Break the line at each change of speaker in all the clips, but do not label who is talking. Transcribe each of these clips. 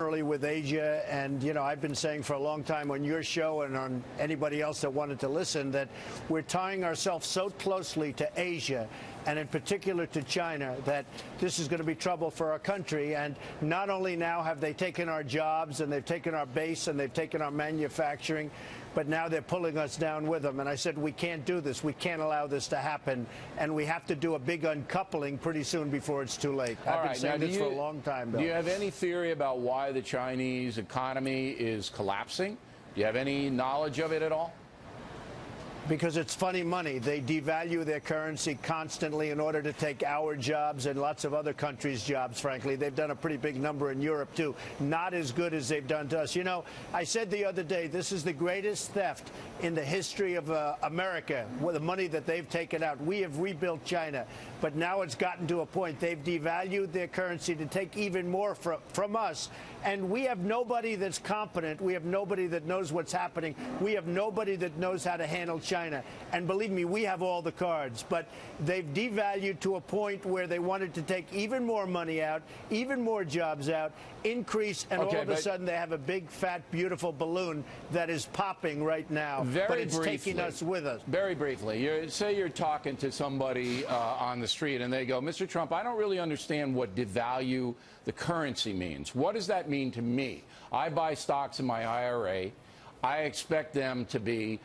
with Asia, and I've been saying for a long time on your show and on anybody else that wanted to listen that we're tying ourselves so closely to Asia and in particular to China that this is going to be trouble for our country. And not only now have they taken our jobs and they've taken our base and they've taken our manufacturing, but now they're pulling us down with them. And I said, we can't do this. We can't allow this to happen. And we have to do a big uncoupling pretty soon before it's too late. I've been saying this for a long time, Bill.
Do you have any theory about why the Chinese economy is collapsing? Do you have any knowledge of it at all?
Because it's funny money. They devalue their currency constantly in order to take our jobs and lots of other countries' jobs, frankly. They've done a pretty big number in Europe, too. Not as good as they've done to us. I said the other day, this is the greatest theft in the history of America, with the money that they've taken out. We have rebuilt China, but now it's gotten to a point. They've devalued their currency to take even more from us, and we have nobody that's competent. We have nobody that knows what's happening. We have nobody that knows how to handle China. And believe me, we have all the cards, but they've devalued to a point where they wanted to take even more money out, even more jobs out, increase, and all of a sudden they have a big, fat, beautiful balloon that is popping right now. But it's taking us with us.
Very briefly, say you're talking to somebody on the street and they go, Mr. Trump, I don't really understand what devalue the currency means. What does that mean to me? I buy stocks in my IRA. I expect them to be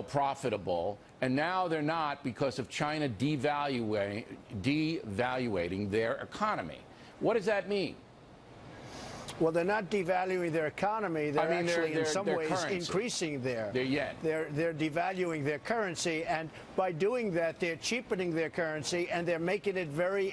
profitable, and now they're not because of China devaluating their economy. What does that mean?
Well, they're not devaluing their economy. They're actually, in some ways,
currency.
increasing their
yen.
They're devaluing their currency, and by doing that, they're cheapening their currency, and they're making it very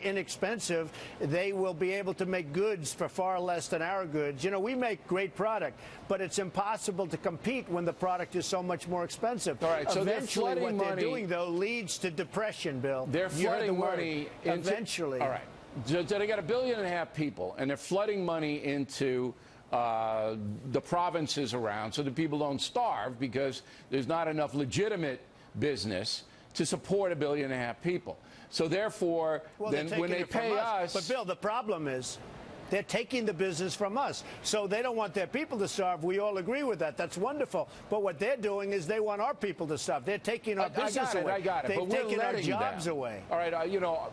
inexpensive. They will be able to make goods for far less than our goods. We make great product, but it's impossible to compete when the product is so much more expensive.
All right, so
eventually, what they're doing, though, leads to depression, Bill.
They're flooding money into,
eventually.
All right. So they got 1.5 billion people, and they're flooding money into the provinces around so that people don't starve because there's not enough legitimate business to support 1.5 billion people. So therefore, then when they pay us...
But, Bill, the problem is they're taking the business from us. So they don't want their people to starve. We all agree with that. That's wonderful. But what they're doing is they want our people to starve. They're taking our business away.
I got it.
They've taken our jobs away.
All right,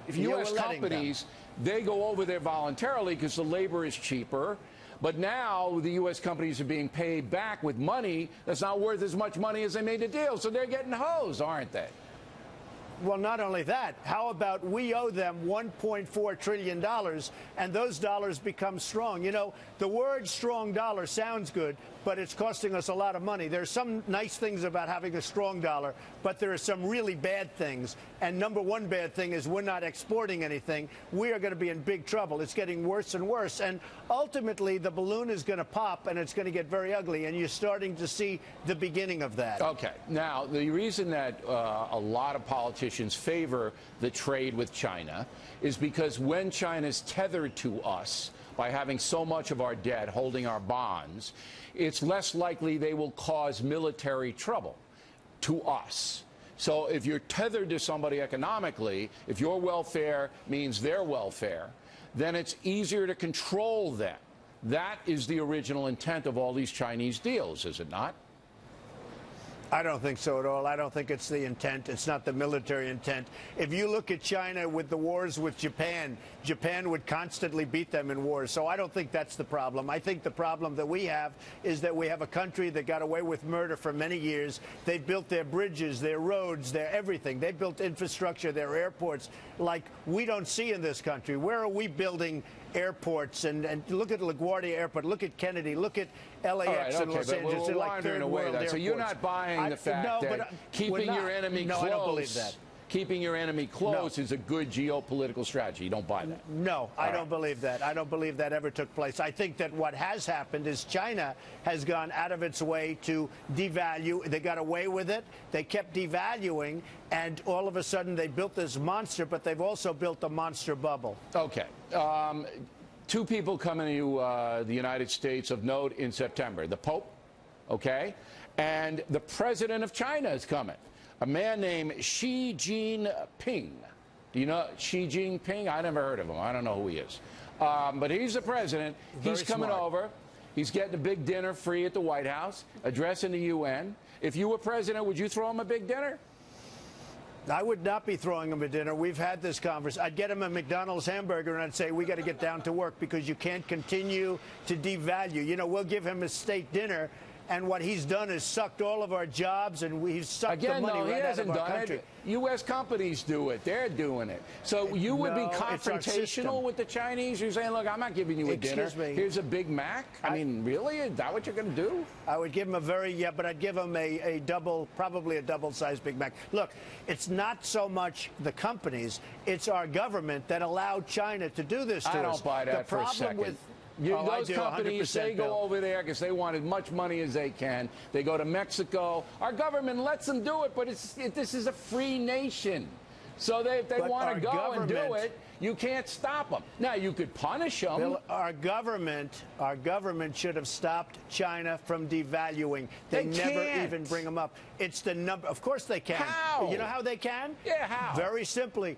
if U.S. companies, they go over there voluntarily because the labor is cheaper. But now the U.S. companies are being paid back with money that's not worth as much money as they made the deal. So they're getting hosed, aren't they?
Well, not only that, how about we owe them $1.4 trillion, and those dollars become strong? The word strong dollar sounds good, but it's costing us a lot of money. There's some nice things about having a strong dollar, but there are some really bad things. And number one bad thing is we're not exporting anything. We are going to be in big trouble. It's getting worse and worse. And ultimately, the balloon is going to pop, and it's going to get very ugly. And you're starting to see the beginning of that.
Okay. Now, the reason that a lot of politicians favor the trade with China is because when China's tethered to us by having so much of our debt holding our bonds, it's less likely they will cause military trouble to us. So if you're tethered to somebody economically, if your welfare means their welfare, then it's easier to control them. That is the original intent of all these Chinese deals, is it not?
I don't think so at all. I don't think it's the intent. It's not the military intent. If you look at China with the wars with Japan, Japan would constantly beat them in wars. So I don't think that's the problem. I think the problem that we have is that we have a country that got away with murder for many years. They've built their bridges, their roads, their everything. They've built infrastructure, their airports, like we don't see in this country. Where are we building airports? And look at LaGuardia Airport. Look at Kennedy. Look at LAX and Los Angeles. They're like third world airports.
So you're not buying the fact that keeping your enemy close.
No, I don't believe that.
Keeping your enemy close is a good geopolitical strategy. You don't buy that.
No, I don't believe that. I don't believe that ever took place. I think that what has happened is China has gone out of its way to devalue. They got away with it. They kept devaluing, and all of a sudden they built this monster, but they've also built a monster bubble.
Okay. Two people coming to the United States of note in September. The Pope, okay, and the President of China is coming. A man named Xi Jinping. Do you know Xi Jinping? I never heard of him. I don't know who he is. But he's the president. He's coming over. He's getting a big dinner free at the White House, addressing the UN. If you were president, would you throw him a big dinner?
I would not be throwing him a dinner. We've had this conversation. I'd get him a McDonald's hamburger and I'd say, we got to get down to work because you can't continue to devalue. You know, we'll give him a state dinner. And what he's done is sucked all of our jobs, and he's sucked the money right out of our country.
U.S. companies do it. They're doing it. So you would be confrontational with the Chinese? You're saying, look, I'm not giving you a dinner. Here's a Big Mac? I mean, really? Is that what you're going to do?
I would give him but I'd give him a double, probably a double-sized Big Mac. Look, it's not so much the companies, it's our government that allowed China to do this to us.
I don't buy that for a second. Those companies, they go over there because they want as much money as they can. They go to Mexico. Our government lets them do it, but this is a free nation. So if they want to go and do it, you can't stop them. Now, you could punish them.
Bill, our government should have stopped China from devaluing. They never even bring them up. It's the number. Of course they can.
How?
You know how they can?
Yeah, how?
Very simply.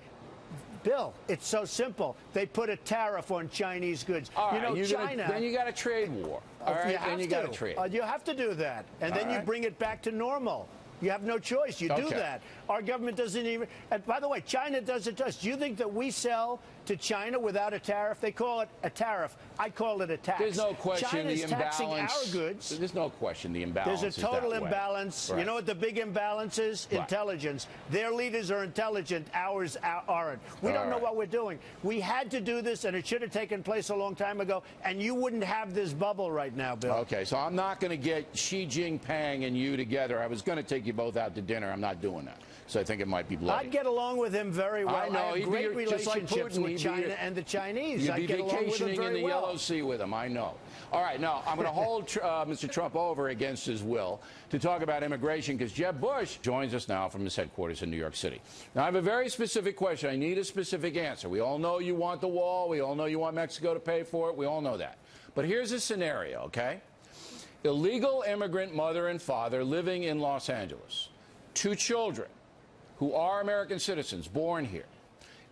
Bill, it's so simple. They put a tariff on Chinese goods.
All right,
you know, China.
Then you got a trade war. All right, then you got to trade.
You have to do that, and then you bring it back to normal. You have no choice. You do that. Our government doesn't even. And by the way, China does it to us. Do you think that we sell to China without a tariff? They call it a tariff. I call it a tax.
There's no question
China's
the imbalance.
Taxing our goods.
There's no question the imbalance.
There's a total imbalance.
Right.
You know what the big imbalance is? Right. Intelligence. Their leaders are intelligent. Ours aren't. We don't know what we're doing. We had to do this, and it should have taken place a long time ago. And you wouldn't have this bubble right now, Bill.
Okay, so I'm not going to get Xi Jinping and you together. I was going to take you both out to dinner. I'm not doing that. So I think it might be bloody.
I'd get along with him very well.
I know.
I have great relationships with China and the Chinese.
You'd be vacationing in the Yellow Sea with him. I know. All right, now I'm going to hold Mr. Trump over against his will to talk about immigration because Jeb Bush joins us now from his headquarters in New York City. Now, I have a very specific question. I need a specific answer. We all know you want the wall. We all know you want Mexico to pay for it. We all know that. But here's a scenario, okay? Illegal immigrant mother and father living in Los Angeles. 2 children who are American citizens born here.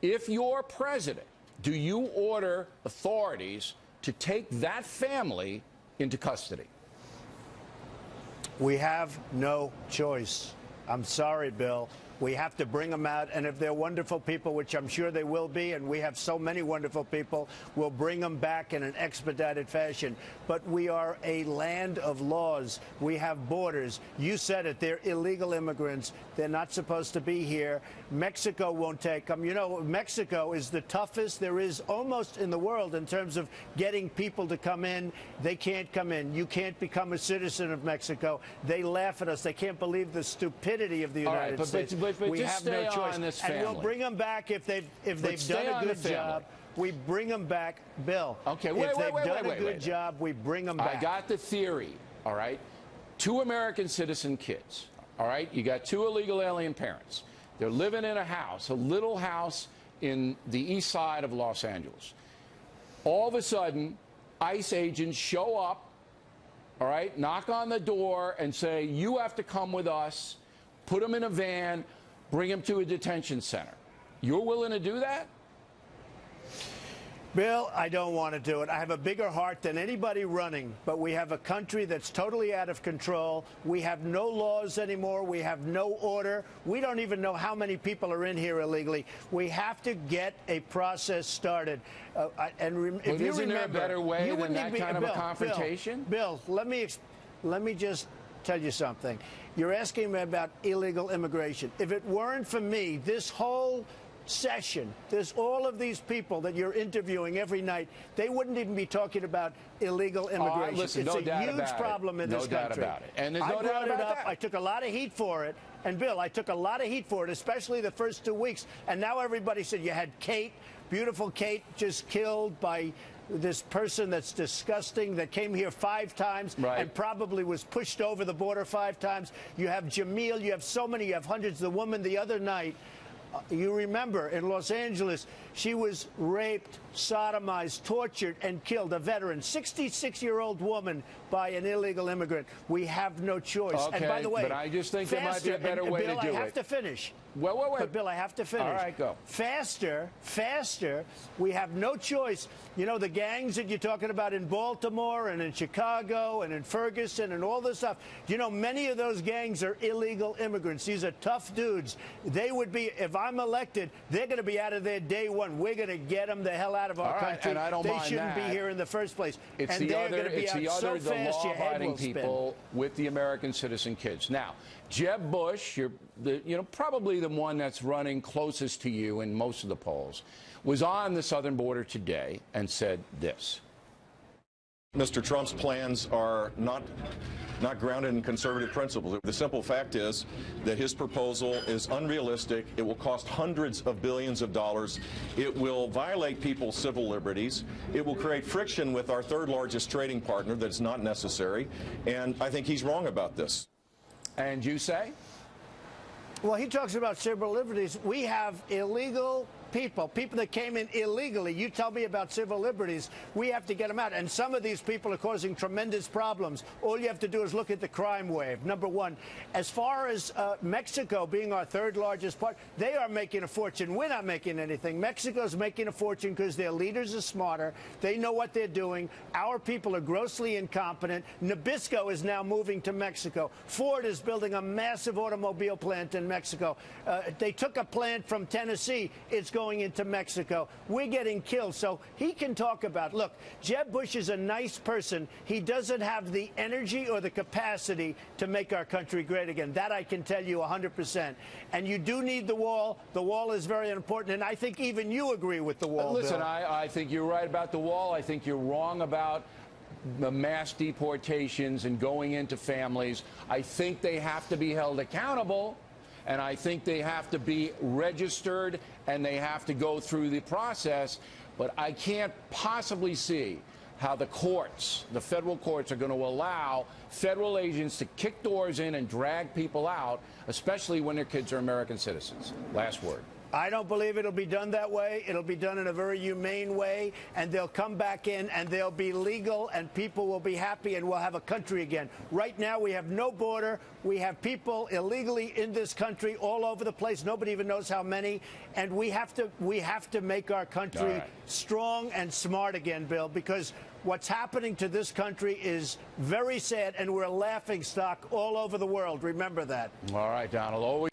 If you're president, do you order authorities to take that family into custody?
We have no choice. I'm sorry, Bill. We have to bring them out, and if they're wonderful people, which I'm sure they will be, and we have so many wonderful people, we'll bring them back in an expedited fashion. But we are a land of laws. We have borders. You said it. They're illegal immigrants. They're not supposed to be here. Mexico won't take them. You know, Mexico is the toughest there is almost in the world in terms of getting people to come in. They can't come in. You can't become a citizen of Mexico. They laugh at us. They can't believe the stupidity of the United States.
But
we have no choice, and we'll bring them back if they've done a good job. We bring them back, Bill.
Okay,
if they've done a good job, we bring them back.
I got the theory. All right, 2 American citizen kids. All right, you got 2 illegal alien parents. They're living in a house, a little house in the east side of Los Angeles. All of a sudden, ICE agents show up. All right, knock on the door and say, "You have to come with us." Put them in a van, bring them to a detention center. You're willing to do that?
Bill, I don't want to do it. I have a bigger heart than anybody running, but we have a country that's totally out of control. We have no laws anymore. We have no order. We don't even know how many people are in here illegally. We have to get a process started. If you
isn't there a better way than that kind of a confrontation?
Bill, let me just tell you something. You're asking me about illegal immigration. If it weren't for me, this whole session, there's all of these people that you're interviewing every night, they wouldn't even be talking about illegal immigration.
Listen,
it's a huge problem in this country.
No doubt about it. And there's
I
no doubt about
that.
that.
I took a lot of heat for it. And, Bill, I took a lot of heat for it, especially the first 2 weeks. And now everybody said you had Kate, beautiful Kate, just killed by this person that's disgusting that came here 5 times and probably was pushed over the border 5 times. You have Jamil. You have so many. You have hundreds. The woman the other night, you remember, in Los Angeles, She was raped, sodomized, tortured, and killed. A veteran, 66-year-old woman by an illegal immigrant. We have no choice.
Okay,
and by the way,
but I just think there might be a better way
Bill,
to do it.
I have to finish.
Well, wait.
But Bill, I have to finish.
All right, go.
Faster. We have no choice. You know, the gangs that you're talking about in Baltimore and in Chicago and in Ferguson and all this stuff, you know, many of those gangs are illegal immigrants. These are tough dudes. They would be, if I'm elected, they're going to be out of there day one. We're going to get them the hell out of our country.
And I don't mind
they shouldn't
that.
be here in the first place.
It's
and
the
they're
other,
going to be
it's
out
the
so
other, the
fast your head
law-abiding
will spin.
people with the American citizen kids. Now, Jeb Bush, probably the one that's running closest to you in most of the polls, was on the southern border today and said this.
Mr. Trump's plans are not grounded in conservative principles. The simple fact is that his proposal is unrealistic. It will cost hundreds of billions of dollars. It will violate people's civil liberties. It will create friction with our third largest trading partner that's not necessary. And I think he's wrong about this.
And you say?
Well, he talks about civil liberties. We have illegal people that came in illegally. You tell me about civil liberties. We have to get them out. And some of these people are causing tremendous problems. All you have to do is look at the crime wave, number one. As far as Mexico being our third largest part, they are making a fortune. We're not making anything. Mexico's making a fortune because their leaders are smarter. They know what they're doing. Our people are grossly incompetent. Nabisco is now moving to Mexico. Ford is building a massive automobile plant in Mexico. They took a plant from Tennessee. It's going into Mexico. We're getting killed. So he can talk about, look, Jeb Bush is a nice person. He doesn't have the energy or the capacity to make our country great again. That I can tell you 100%. And you do need the wall. The wall is very important. And I think even you agree with the wall.
Listen,
Bill.
I think you're right about the wall. I think you're wrong about the mass deportations and going into families. I think they have to be held accountable. And I think they have to be registered and they have to go through the process. But I can't possibly see how the courts, the federal courts, are going to allow federal agents to kick doors in and drag people out, especially when their kids are American citizens. Last word.
I don't believe it'll be done that way. It'll be done in a very humane way, and they'll come back in, and they'll be legal, and people will be happy, and we'll have a country again. Right now, we have no border. We have people illegally in this country all over the place. Nobody even knows how many, and we have to make our country strong and smart again, Bill, because what's happening to this country is very sad, and we're a laughingstock all over the world. Remember that.
All right, Donald. Always